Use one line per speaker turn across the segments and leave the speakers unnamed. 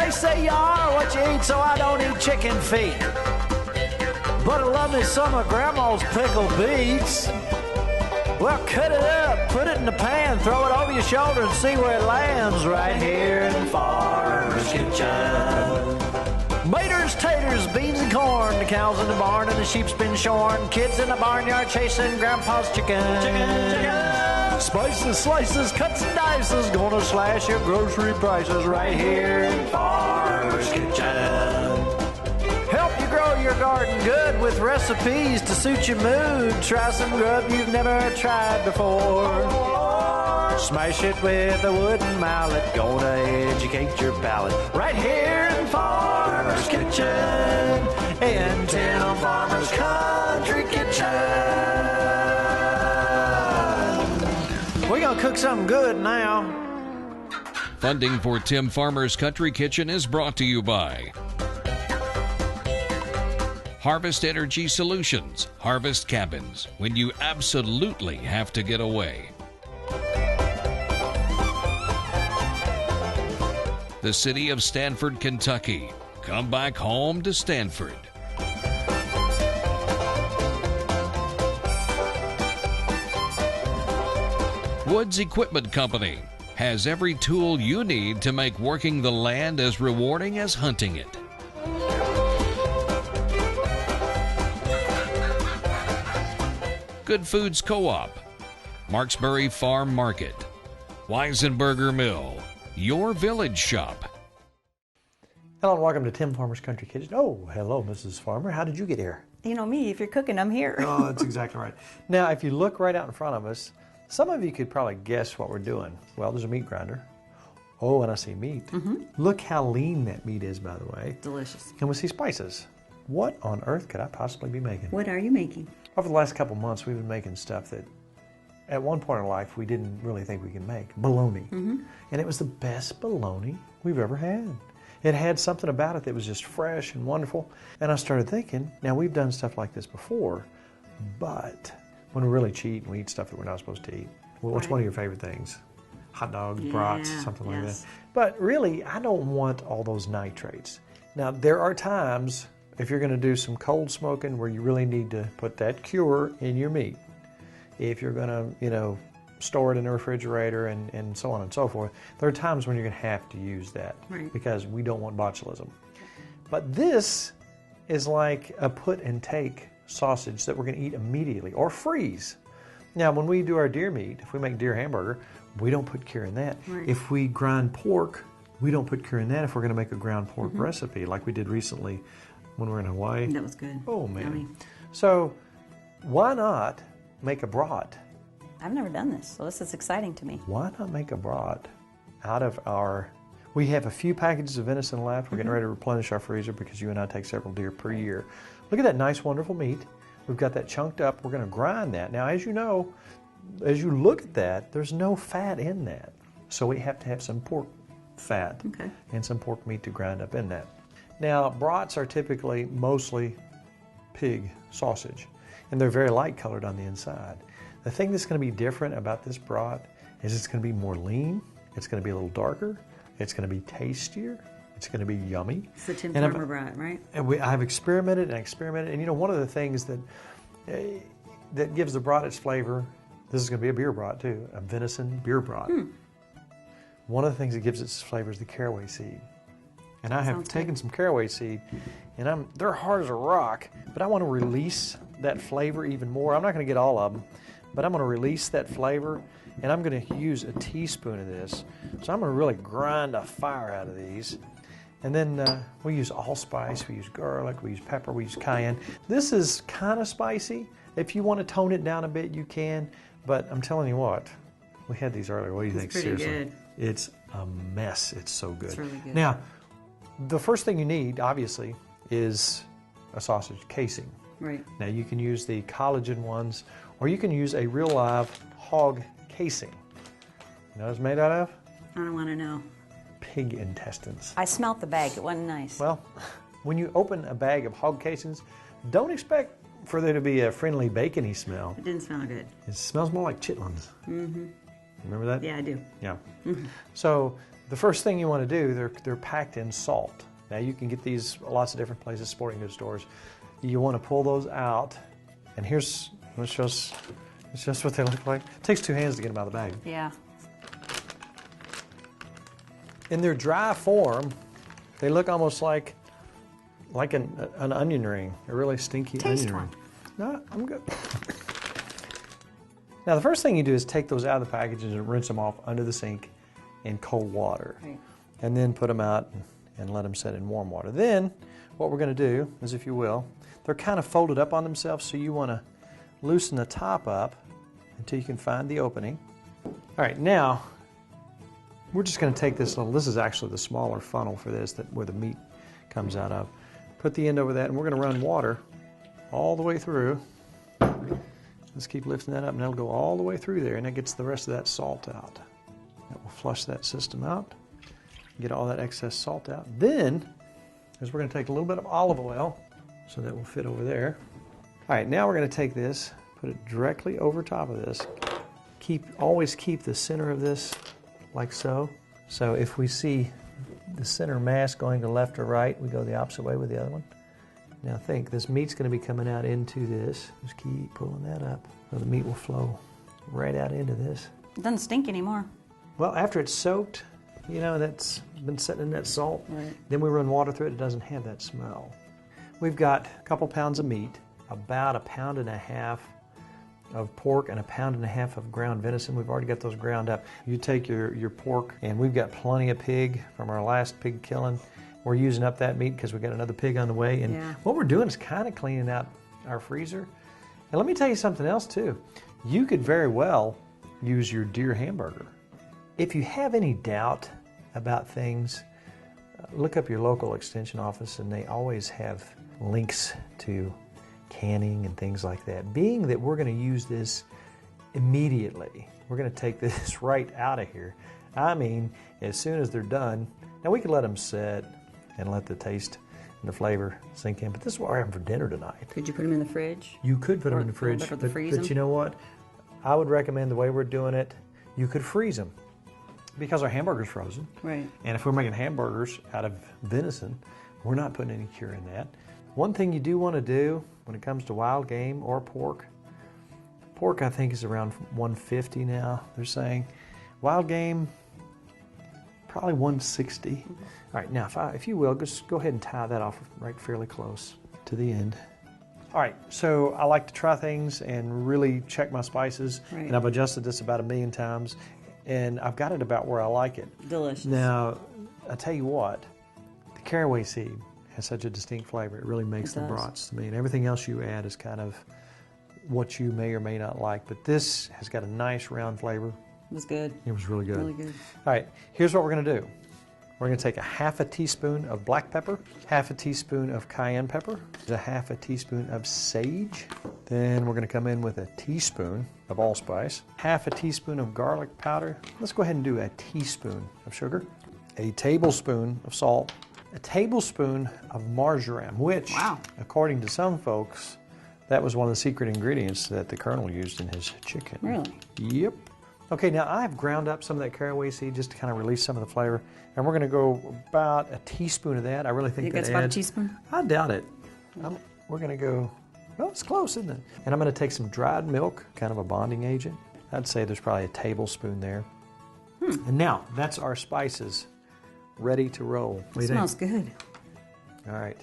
They say you are what you eat, so I don't eat chicken feet. But I love me some of Grandma's pickled beets. Well, cut it up, put it in the pan, throw it over your shoulder and see where it lands right here in Farmer's Kitchen. Maters, taters, beans and corn, the cows in the barn and the sheep's been shorn, kids in the barnyard chasing Grandpa's chicken. Chicken. Spices, slices, cuts and dices, gonna slash your grocery prices right here in Farmer's Kitchen. Help you grow your garden good with recipes to suit your mood. Try some grub you've never tried before. Smash it with a wooden mallet. Gonna educate your palate. Right here in Farmer's Kitchen. In Tim Farmer's Country Kitchen. We're gonna cook something good now.
Funding for Tim Farmer's Country Kitchen is brought to you by Harvest Energy Solutions, Harvest Cabins, when you absolutely have to get away. The City of Stanford, Kentucky. Come back home to Stanford. Woods Equipment Company has every tool you need to make working the land as rewarding as hunting it. Good Foods Co-op, Marksbury Farm Market, Weisenberger Mill, your village shop.
Hello and welcome to Tim Farmer's Country Kitchen. Oh, hello, Mrs. Farmer. How did you get here?
You know me, if you're cooking, I'm here.
Oh, that's exactly right. Now, if you look right out in front of us, some of you could probably guess what we're doing. Well, there's a meat grinder. Oh, and I see meat. Look how lean that meat is, by the way.
Delicious.
And we see spices. What on earth could I possibly be making?
What are you making?
Over the last couple months, we've been making stuff that at one point in life we didn't really think we could make. Bologna. And it was the best bologna we've ever had. It had something about it that was just fresh and wonderful. And I started thinking, now we've done stuff like this before, but when we really cheat and we eat stuff that we're not supposed to eat, well, what's one of your favorite things? Hot dogs, brats, something like that. But really, I don't want all those nitrates. Now, there are times if you're going to do some cold smoking where you really need to put that cure in your meat. If you're going to, store it in the refrigerator and so on and so forth, there are times when you're going to have to use that because we don't want botulism. But this is like a put and take sausage that we're going to eat immediately or freeze. Now, when we do our deer meat, if we make deer hamburger, we don't put cure in that. If we grind pork, we don't put cure in that if we're going to make a ground pork recipe like we did recently when we were in Hawaii.
That was good.
Oh, man.
Yummy.
So why not make a brat?
I've never done this, so this is exciting to me.
Why not make a brat out of our... We have a few packages of venison left. We're getting ready to replenish our freezer because you and I take several deer per year. Look at that nice, wonderful meat. We've got that chunked up. We're going to grind that. Now, as you know, as you look at that, there's no fat in that. So we have to have some pork fat and some pork meat to grind up in that. Now, brats are typically mostly pig sausage, and they're very light colored on the inside. The thing that's going to be different about this brat is it's going to be more lean, it's going to be a little darker, it's going to be tastier, it's going to be yummy.
It's the Tim Farmer brat, right?
And I've experimented, and one of the things that gives the brat its flavor, this is going to be a beer brat too, a venison beer brat. One of the things that gives it its flavor is the caraway seed. And I have taken some caraway seed, and they're hard as a rock, but I want to release that flavor even more. I'm not going to get all of them, but I'm going to release that flavor, and I'm going to use a teaspoon of this. So I'm going to really grind a fire out of these. And then we use allspice, we use garlic, we use pepper, we use cayenne. This is kind of spicy. If you want to tone it down a bit, you can, but I'm telling you what, we had these earlier. What do you think? Seriously,
good.
It's a mess. It's so good.
It's really good.
Now, the first thing you need, obviously, is a sausage casing. Now, you can use the collagen ones, or you can use a real live hog casing. You know what it's made out of?
I don't want to know.
Pig intestines.
I smelt the bag. It wasn't nice.
Well, when you open a bag of hog casings, don't expect for there to be a friendly bacony smell.
It didn't smell good.
It smells more like chitlins. Remember that?
Yeah, I do.
Yeah. So the first thing you want to do, they're packed in salt. Now you can get these lots of different places, sporting goods stores. You want to pull those out, and it's just what they look like. It takes 2 hands to get them out of the bag.
Yeah.
In their dry form, they look almost like an onion ring, a really stinky onion ring. No, I'm good. Now the first thing you do is take those out of the packages and rinse them off under the sink in cold water.
Right.
And then put them out and let them set in warm water. Then what we're going to do is, if you will, they're kind of folded up on themselves, so you want to loosen the top up until you can find the opening. All right, now we're just going to take this is actually the smaller funnel for this, where the meat comes out of. Put the end over that, and we're going to run water all the way through. Let's keep lifting that up, and that'll go all the way through there, and that gets the rest of that salt out. That will flush that system out, get all that excess salt out. Then, we're going to take a little bit of olive oil, so that will fit over there. All right, now we're going to take this, put it directly over top of this. Always keep the center of this like so. So if we see the center mass going to left or right, we go the opposite way with the other one. Now think, this meat's going to be coming out into this. Just keep pulling that up, so the meat will flow right out into this.
It doesn't stink anymore.
Well, after it's soaked, that's been sitting in that salt.
Right.
Then we run water through it. It doesn't have that smell. We've got a couple pounds of meat, about 1.5 pounds of pork, and 1.5 pounds of ground venison. We've already got those ground up. You take your pork, and we've got plenty of pig from our last pig killing. We're using up that meat because we got another pig on the way. And what we're doing is kind of cleaning out our freezer. And let me tell you something else too. You could very well use your deer hamburger. If you have any doubt about things, look up your local extension office, and they always have links to canning and things like that. Being that we're going to use this immediately, we're going to take this right out of here. I mean, as soon as they're done. Now we could let them sit and let the taste and the flavor sink in, but this is what we're having for dinner tonight.
Could you put them in the fridge?
You could put them in the fridge, but you know what? I would recommend the way we're doing it, you could freeze them, because our hamburger's frozen.
Right.
And if we're making hamburgers out of venison, we're not putting any cure in that. One thing you do want to do when it comes to wild game or pork I think is around $150 now, they're saying. Wild game, probably $160. All right, now if you will, just go ahead and tie that off right fairly close to the end. All right, so I like to try things and really check my spices, and I've adjusted this about 1 million times, and I've got it about where I like it.
Delicious.
Now, I tell you what, the caraway seed has such a distinct flavor. It really makes the brats to me, and everything else you add is kind of what you may or may not like, but this has got a nice round flavor.
It was good.
It was really good.
Really good.
All right, here's what we're going to do. We're going to take 1/2 teaspoon of black pepper, 1/2 teaspoon of cayenne pepper, 1/2 teaspoon of sage. Then we're going to come in with a teaspoon of allspice, 1/2 teaspoon of garlic powder. Let's go ahead and do a teaspoon of sugar, a tablespoon of salt, a tablespoon of marjoram, which, according to some folks, that was one of the secret ingredients that the Colonel used in his chicken.
Really?
Yep. Okay, now I've ground up some of that caraway seed just to kind of release some of the flavor, and we're going to go about a teaspoon of that. I really think that adds.
About a teaspoon?
I doubt it. We're going to go, well, it's close, isn't it? And I'm going to take some dried milk, kind of a bonding agent. I'd say there's probably a tablespoon there. And now, that's our spices ready to roll.
It smells good.
All right,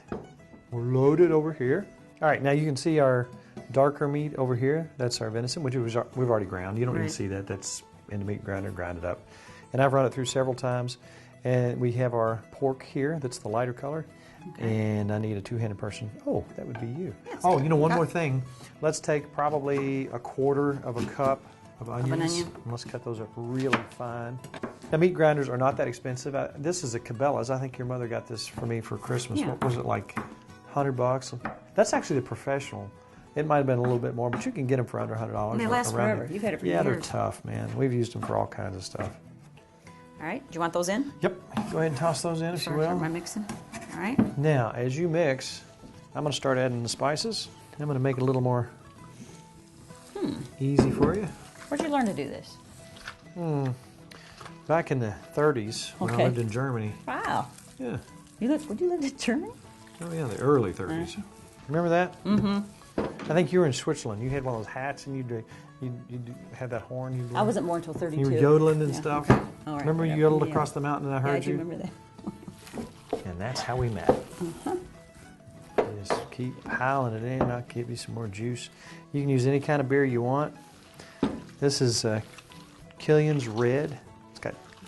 we're loaded over here. All right, now you can see our darker meat over here. That's our venison, which we've already ground. You don't need to see that. That's in the meat grinder, ground it up. And I've run it through several times. And we have our pork here. That's the lighter color. Okay. And I need a two-handed person. Oh, that would be you. Yes, oh, you know, one more thing. Let's take probably 1/4 of a cup of onions. And let's cut those up really fine. Now, meat grinders are not that expensive. This is a Cabela's. I think your mother got this for me for Christmas. Yeah. What was it, like $100? That's actually the professional. It might have been a little bit more, but you can get them for under $100.
They last forever. You've had it for years.
Yeah, they're tough, man. We've used them for all kinds of stuff.
All right. Do you want those in?
Yep. Go ahead and toss those in if you will.
Am I mixing? All right.
Now, as you mix, I'm going to start adding the spices. I'm going to make it a little more easy for you.
Where'd you learn to do this?
Back in the 30s when I
Okay.
lived in Germany.
Wow.
Yeah.
Would you live in Germany?
Oh yeah, the early 30s. Remember that? Mm-hmm. I think you were in Switzerland. You had one of those hats and you'd have that horn. You
I wasn't born until 32.
You were yodeling and stuff.
Okay. All right,
Remember you
whatever.
yodeled
Yeah.
across the mountain and I
Yeah, I
heard
do
you?
remember that.
And that's how we met. Just keep piling it in. I'll give you some more juice. You can use any kind of beer you want. This is Killian's Red.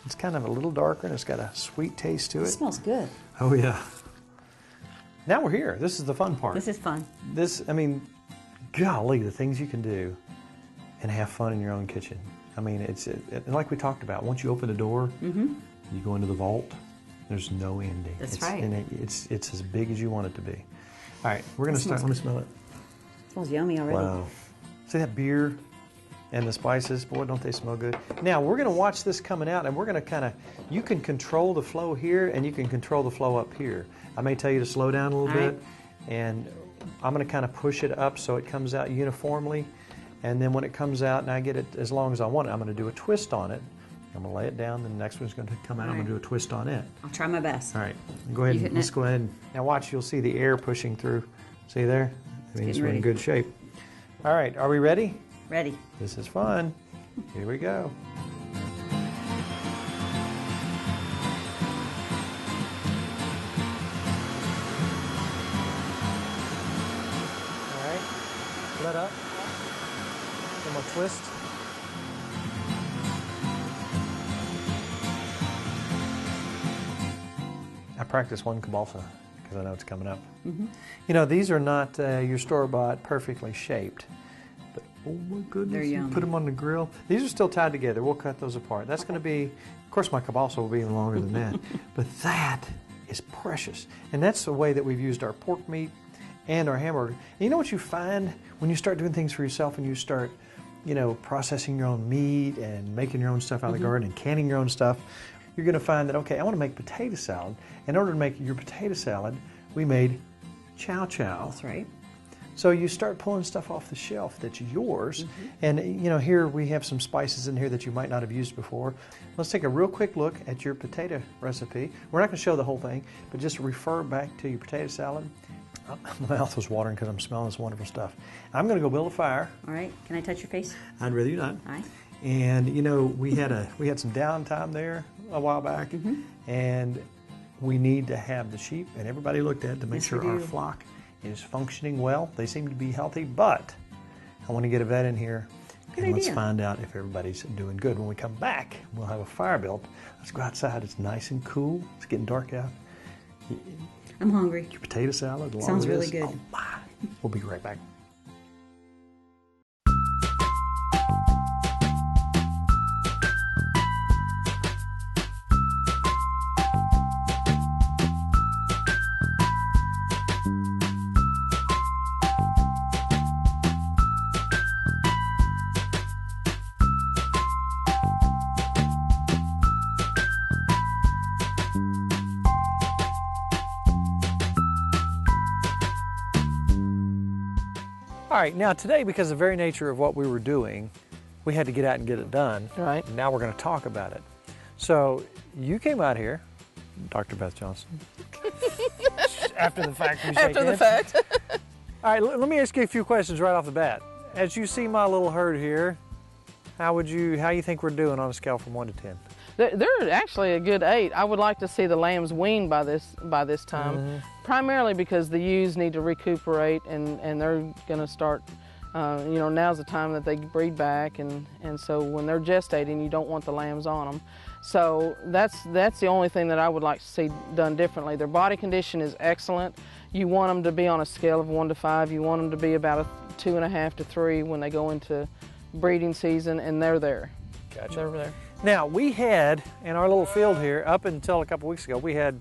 It's kind of a little darker and it's got a sweet taste to
It
it.
smells good.
Oh yeah. Now we're here. This is the fun part.
This is fun.
I mean, golly, the things you can do and have fun in your own kitchen. I mean, it's like we talked about. Once you open the door, you go into the vault. There's no ending.
That's right.
And it's as big as you want it to be. All right, we're going to start. Let me smell it.
It smells yummy already.
Wow. See that beer and the spices? Boy, don't they smell good. Now, we're going to watch this coming out, and we're going to you can control the flow here, and you can control the flow up here. I may tell you to slow down a little bit, and I'm going to kind of push it up so it comes out uniformly. And then when it comes out and I get it as long as I want it, I'm going to do a twist on it. I'm going to lay it down, then the next one's going to come out. I'm going to do a twist on it.
I'll try my best.
All right, go ahead.
hitting
Let's
it?
go ahead. Now watch, you'll see the air pushing through. See there? I mean, it's
getting
in
ready.
good shape. All right, are we ready?
Ready.
This is fun. Here we go. All right, let up. One more twist. I practice one kielbasa because I know it's coming up. You know, these are not your store-bought, perfectly shaped. But, oh my goodness,
They're
you
yummy.
put them on the grill. These are still tied together. We'll cut those apart. That's going to be, of course, my kielbasa will be even longer than that. But that is precious. And that's the way that we've used our pork meat and our hamburger. And you know what you find when you start doing things for yourself and you start, you know, processing your own meat and making your own stuff out of the garden and canning your own stuff? You're going to find that, okay, I want to make potato salad. In order to make your potato salad, we made chow chow.
That's right.
So you start pulling stuff off the shelf that's yours. And, you know, here we have some spices in here that you might not have used before. Let's take a real quick look at your potato recipe. We're not going to show the whole thing, but just refer back to your potato salad. My mouth was watering because I'm smelling this wonderful stuff. I'm going to go build a fire.
All right. Can I touch your face?
I'd rather you not.
All right.
And you know, we had some downtime there a while back, and we need to have the sheep, and everybody looked at to make
Yes, we
sure our
do.
flock is functioning well. They seem to be healthy, but I want to get a vet in here,
Good
and let's
idea.
find out if everybody's doing good. When we come back, we'll have a fire built. Let's go outside. It's nice and cool. It's getting dark out.
I'm hungry.
Your potato salad. along
Sounds
with
really
this.
good.
Oh my! We'll be right back. All right, now today, because of the very nature of what we were doing, we had to get out and get it done.
Right.
Now we're going to talk about it. So you came out here, Dr. Beth Johnson. After the fact, you say
After the
yes?
fact.
All right, let me ask you a few questions right off the bat. As you see my little herd here, how you think we're doing on a scale from 1 to 10?
They're actually a good 8. I would like to see the lambs weaned by this time, primarily because the ewes need to recuperate and they're going to start. You know, now's the time that they breed back, and so when they're gestating, you don't want the lambs on them. So that's the only thing that I would like to see done differently. Their body condition is excellent. You want them to be on a scale of 1 to 5. You want them to be about a 2.5 to 3 when they go into breeding season, and they're there.
Gotcha.
They're there.
Now, we had, in our little field here, up until a couple weeks ago, we had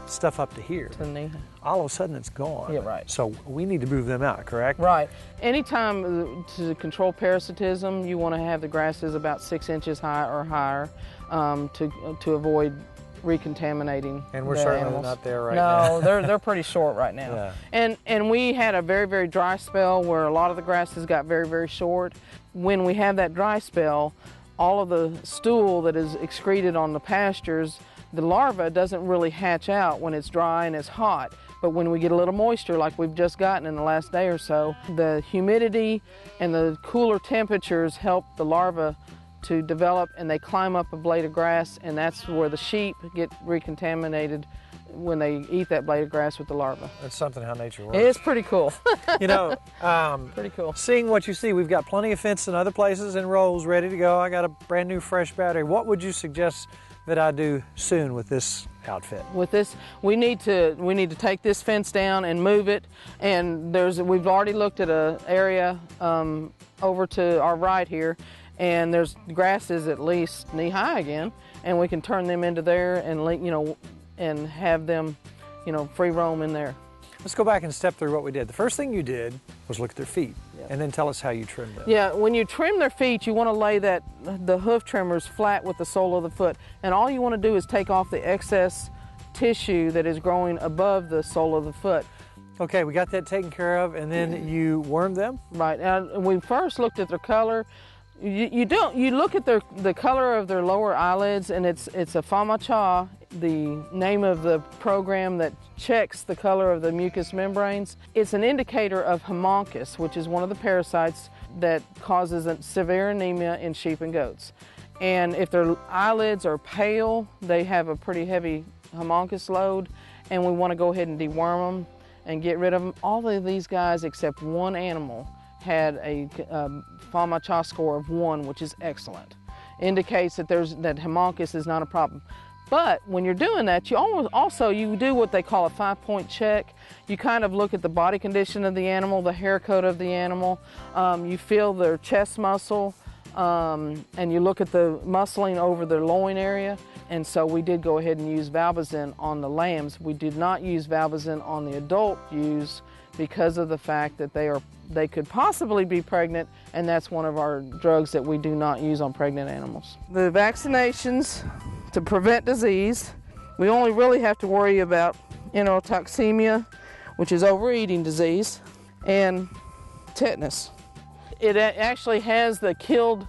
stuff up to here.
To the knee.
All of a sudden, it's gone.
Yeah, right.
So we need to move them out, correct?
Right. Anytime to control parasitism, you want to have the grasses about 6 inches high or higher to avoid recontaminating.
And we're
the
certainly
animals.
not there right now.
No, they're pretty short right now.
Yeah.
And we had a very, very dry spell where a lot of the grasses got very, very short. When we have that dry spell, all of the stool that is excreted on the pastures, the larva doesn't really hatch out when it's dry and it's hot. But when we get a little moisture like we've just gotten in the last day or so, the humidity and the cooler temperatures help the larva to develop, and they climb up a blade of grass, and that's where the sheep get recontaminated when they eat that blade of grass with the larva.
That's something how nature works.
It's pretty cool.
You know,
pretty cool.
Seeing what you see, we've got plenty of fence in other places and rolls ready to go. I got a brand new fresh battery. What would you suggest that I do soon with this outfit?
With this, we need to take this fence down and move it. And we've already looked at an area over to our right here, and there's grass is at least knee high again, and we can turn them into there and and have them, free roam in there.
Let's go back and step through what we did. The first thing you did was look at their feet, and then tell us how you trimmed them.
Yeah, when you trim their feet, you want to lay the hoof trimmers flat with the sole of the foot, and all you want to do is take off the excess tissue that is growing above the sole of the foot.
Okay, we got that taken care of, and then you wormed them?
Right, and we first looked at their color. You look at the color of their lower eyelids, and it's a fama-cha, the name of the program that checks the color of the mucous membranes. It's an indicator of homuncus, which is one of the parasites that causes a severe anemia in sheep and goats. And if their eyelids are pale, they have a pretty heavy homuncus load, and we want to go ahead and deworm them and get rid of them. All of these guys, except one animal, had a fama-cha score of 1, which is excellent. Indicates that that homuncus is not a problem. But when you're doing that, you do what they call a 5-point check. You kind of look at the body condition of the animal, the hair coat of the animal. You feel their chest muscle, and you look at the muscling over their loin area. And so we did go ahead and use Valvazin on the lambs. We did not use Valvazin on the adult ewes because of the fact that they could possibly be pregnant, and that's one of our drugs that we do not use on pregnant animals. The vaccinations to prevent disease, we only really have to worry about enterotoxemia, which is overeating disease, and tetanus. It actually has the killed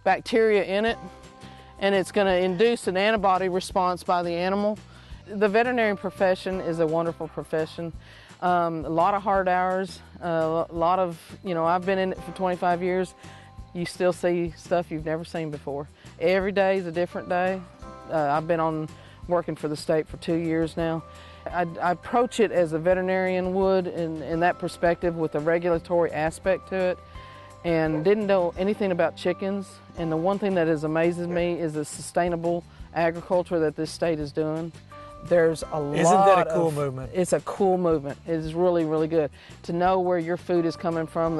bacteria in it, and it's going to induce an antibody response by the animal. The veterinarian profession is a wonderful profession. A lot of hard hours, a lot of, I've been in it for 25 years. You still see stuff you've never seen before. Every day is a different day. I've been working for the state for 2 years now. I approach it as a veterinarian would in that perspective, with a regulatory aspect to it, and didn't know anything about chickens. And the one thing that has amazes me is the sustainable agriculture that this state is doing. There's a lot.
Isn't that a cool movement?
It's a cool movement. It is really, really good to know where your food is coming from.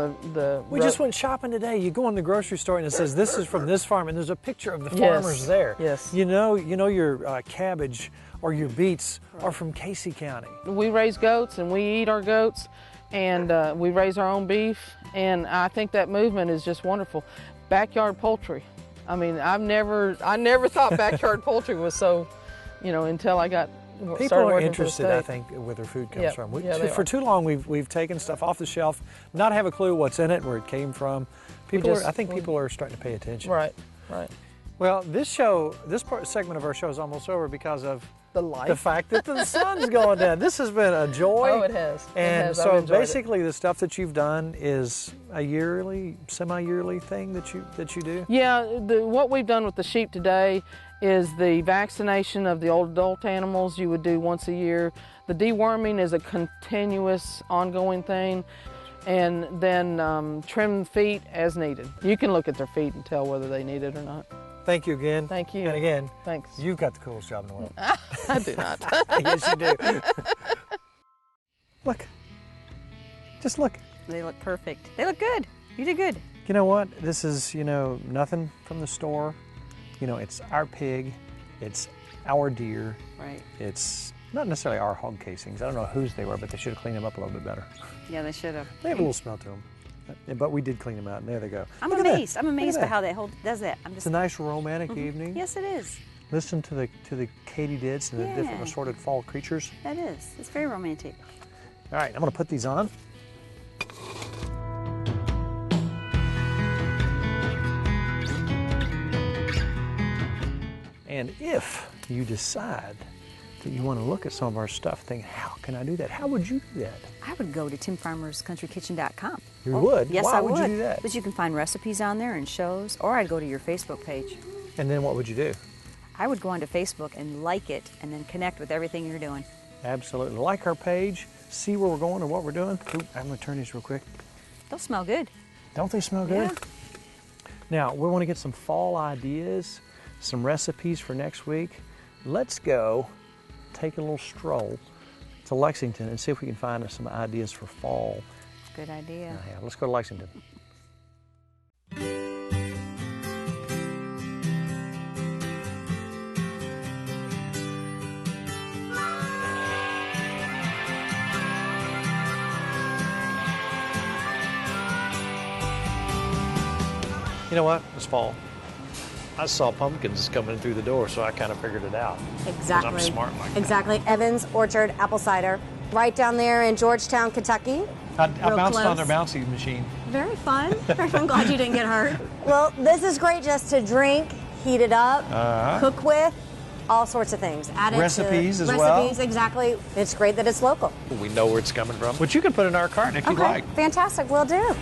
We just went shopping today. You go in the grocery store and it says this is from this farm, and there's a picture of the farmers there.
Yes.
You know your cabbage or your beets are from Casey County.
We raise goats and we eat our goats, and we raise our own beef, and I think that movement is just wonderful. Backyard poultry. I mean, I never thought backyard poultry was so. Until I got
people are interested, I think, where their food comes from. For too long, we've taken stuff off the shelf, not have a clue what's in it, where it came from. I think people are starting to pay attention.
Right.
Well, this segment of our show is almost over because of
the
fact that the sun's going down. This has been a joy.
Oh, it has.
And so basically, the stuff that you've done is a semi-yearly thing that you do. Yeah,
what we've done with the sheep today is the vaccination of the old adult animals you would do once a year. The deworming is a continuous, ongoing thing. And then trim feet as needed. You can look at their feet and tell whether they need it or not.
Thank you again.
Thank you.
And again,
thanks.
You've got the coolest job in the world.
I do not.
Yes, you do. Look. Just look.
They look perfect. They look good. You did good.
You know what? This is, nothing from the store. It's our pig, it's our deer.
Right.
It's not necessarily our hog casings. I don't know whose they were, but they should have cleaned them up a little bit better.
Yeah, they should have.
They have a little smell to them. But we did clean them out, and there they go.
I'm amazed. I'm amazed by how that does that.
It's a nice romantic evening.
Yes, it is.
Listen to the katydids and the different assorted fall creatures.
That is. It's very romantic.
All right, I'm going to put these on. And if you decide that you want to look at some of our stuff, think, how can I do that? How would you do that?
I would go to timfarmerscountrykitchen.com.
You would?
Yes,
Why
I would.
Would you do that?
Because you can find recipes on there and shows, or I'd go to your Facebook page.
And then what would you do?
I would go onto Facebook and like it and then connect with everything you're doing.
Absolutely. Like our page, see where we're going and what we're doing. Ooh, I'm going to turn these real quick.
They'll smell good.
Don't they smell good?
Yeah.
Now, we want to get some fall ideas, some recipes for next week. Let's go take a little stroll to Lexington and see if we can find us some ideas for fall.
Good idea.
Yeah, let's go to Lexington. You know what? It's fall. I saw pumpkins coming through the door, so I kind of figured it out.
Exactly.
'Cause I'm smart like that.
Exactly. Evans Orchard Apple Cider, right down there in Georgetown, Kentucky.
I
Real
bounced on
close.
their bouncy machine.
Very fun. I'm glad you didn't get hurt. Well, this is great just to drink, heat it up, cook with, all sorts of things. Add it
Recipes
to
as well.
Recipes, exactly. It's great that it's local.
We know where it's coming from. Which you can put in our cart if you'd like.
Fantastic. Will do.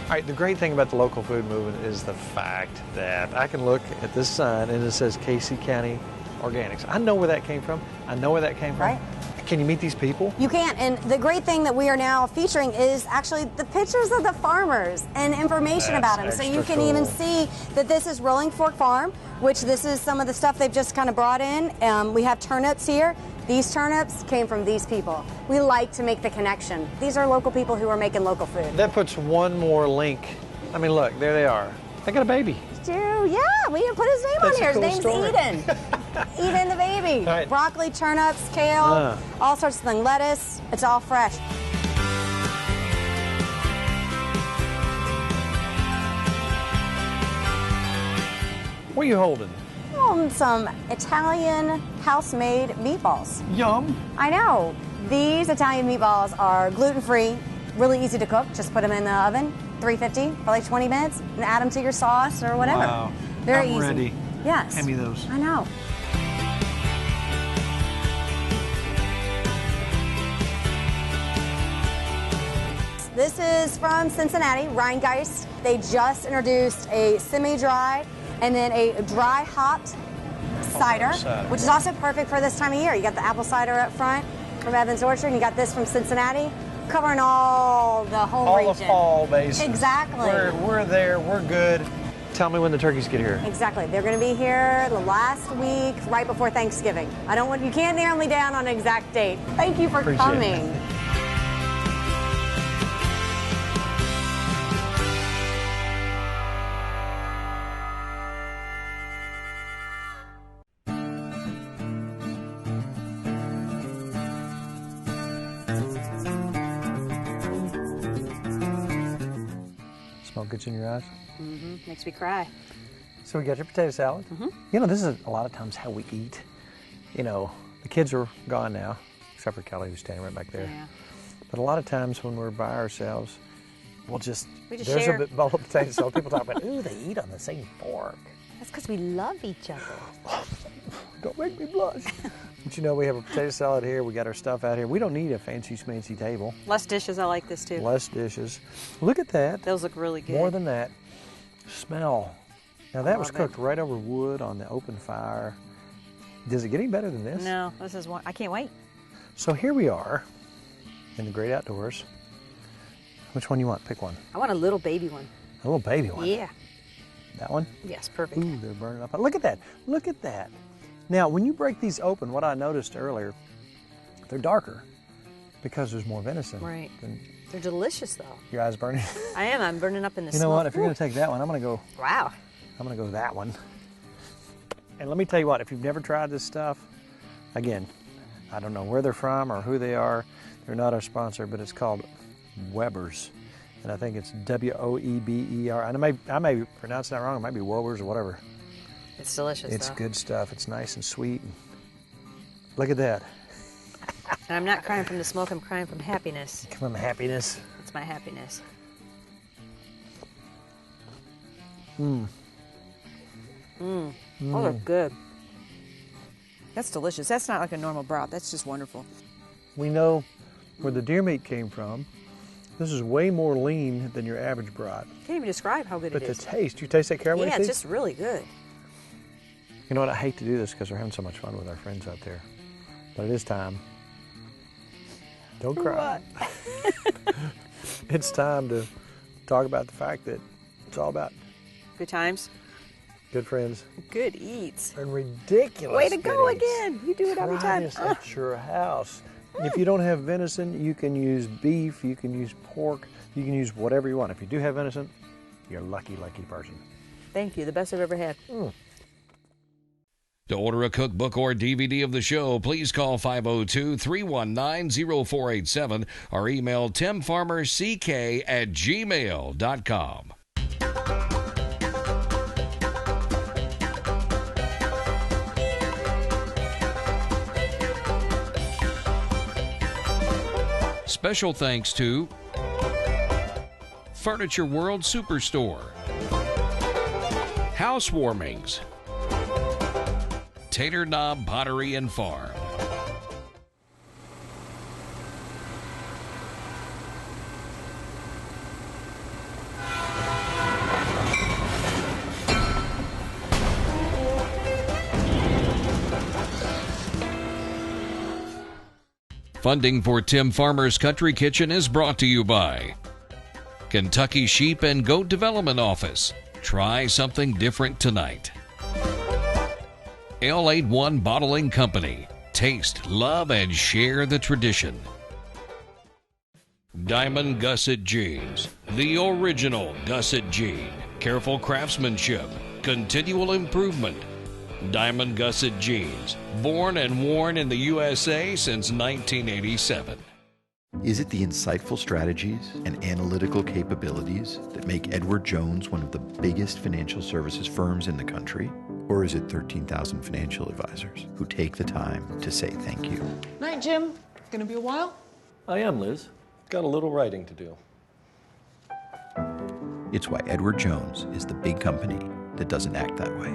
All right, the great thing about the local food movement is the fact that I can look at this sign and it says Casey County Organics. I know where that came from. I know where that came from.
Right.
Can you meet these people?
You can, and the great thing that we are now featuring is actually the pictures of the farmers and information about them. So you
extra
can even
cool.
see that this is Rolling Fork Farm, which this is some of the stuff they've just kind of brought in. We have turnips here. These turnips came from these people. We like to make the connection. These are local people who are making local food.
That puts one more link. I mean, look, there they are. They got a baby.
Yeah, we didn't put his name
That's
on here.
a cool
His name's
story.
Eden. Eden the baby.
All right.
Broccoli, turnips, kale, all sorts of things. Lettuce, it's all fresh.
What are you holding?
Some Italian house-made meatballs.
Yum.
I know. These Italian meatballs are gluten-free, really easy to cook. Just put them in the oven, 350 for like 20 minutes, and add them to your sauce or whatever.
Wow.
Very
I'm
easy.
ready.
Yes.
Hand me those.
I know. This is from Cincinnati, Rheingeist. They just introduced a semi-dry and then a dry hopped cider, which is also perfect for this time of year. You got the apple cider up front from Evans Orchard, and you got this from Cincinnati, covering all the whole region.
All the fall, basically.
Exactly.
We're there. We're good. Tell me when the turkeys get here.
Exactly. They're going to be here the last week, right before Thanksgiving. You can't narrow me down on an exact date. Thank you for
Appreciate
coming.
it. Smell good in your eyes?
Mm-hmm. Makes me cry.
So we got your potato salad.
Mm-hmm.
You know, this is a lot of times how we eat. You know, the kids are gone now, except for Kelly who's standing right back there.
Yeah.
But a lot of times when we're by ourselves,
We just
there's
share.
a bowl of potato salad. People talk about, ooh, they eat on the same fork.
That's because we love each other.
Don't make me blush. But you know, we have a potato salad here. We got our stuff out here. We don't need a fancy schmancy table.
Less dishes. I like this too.
Less dishes. Look at that.
Those look really good.
More than that, smell. Now that was
love it.
cooked right over wood on the open fire. Does it get any better than this?
No, this is one. I can't wait.
So here we are in the great outdoors. Which one you want? Pick one.
I want a little baby one.
A little baby one.
Yeah.
That one?
Yes, perfect.
Ooh, they're burning up. Look at that. Look at that. Now, when you break these open, what I noticed earlier, they're darker because there's more venison.
Right.
Than
They're delicious though.
your eyes burning.
I am. I'm burning up in the
You know
smoke.
what? If you're going to take that one, I'm going to
Wow.
go that one. And let me tell you what, if you've never tried this stuff, again, I don't know where they're from or who they are. They're not our sponsor, but it's called Weber's and I think it's Woeber. And I may be pronouncing that wrong. It might be Woebers or whatever.
It's delicious,
It's
though.
good stuff. It's nice and sweet. Look at that.
And I'm not crying from the smoke, I'm crying from happiness.
From happiness.
It's my happiness.
Oh, they're good. That's delicious. That's not like a normal broth. That's just wonderful.
We know where the deer meat came from. This is way more lean than your average brat.
Can't even describe how good
But
it
the
is.
taste, you taste that caramel?
Yeah, it's just really good.
You know what, I hate to do this because we're having so much fun with our friends out there. But it is time. Don't cry. It's time to talk about the fact that it's all about
Good times.
good friends
Good eats.
and ridiculous.
Way to go
good eats.
again. You do it every
Try
time.
this at your house. If you don't have venison, you can use beef, you can use pork, you can use whatever you want. If you do have venison, you're a lucky, lucky person.
Thank you. The best I've ever had.
To order a cookbook or DVD of the show, please call 502-319-0487 or email timfarmerck@gmail.com. Special thanks to Furniture World Superstore, Housewarmings, Tater Knob Pottery and Farm. Funding for Tim Farmer's Country Kitchen is brought to you by Kentucky Sheep and Goat Development Office. Try something different tonight. L81 Bottling Company. Taste, love, and share the tradition. Diamond Gusset Jeans. The original Gusset Jean. Careful craftsmanship. Continual improvement. Diamond Gusset Jeans. Born and worn in the USA since 1987.
Is it the insightful strategies and analytical capabilities that make Edward Jones one of the biggest financial services firms in the country? Or is it 13,000 financial advisors who take the time to say thank you?
Night, Jim. Gonna be a while?
I am, Liz. Got a little writing to do.
It's why Edward Jones is the big company that doesn't act that way.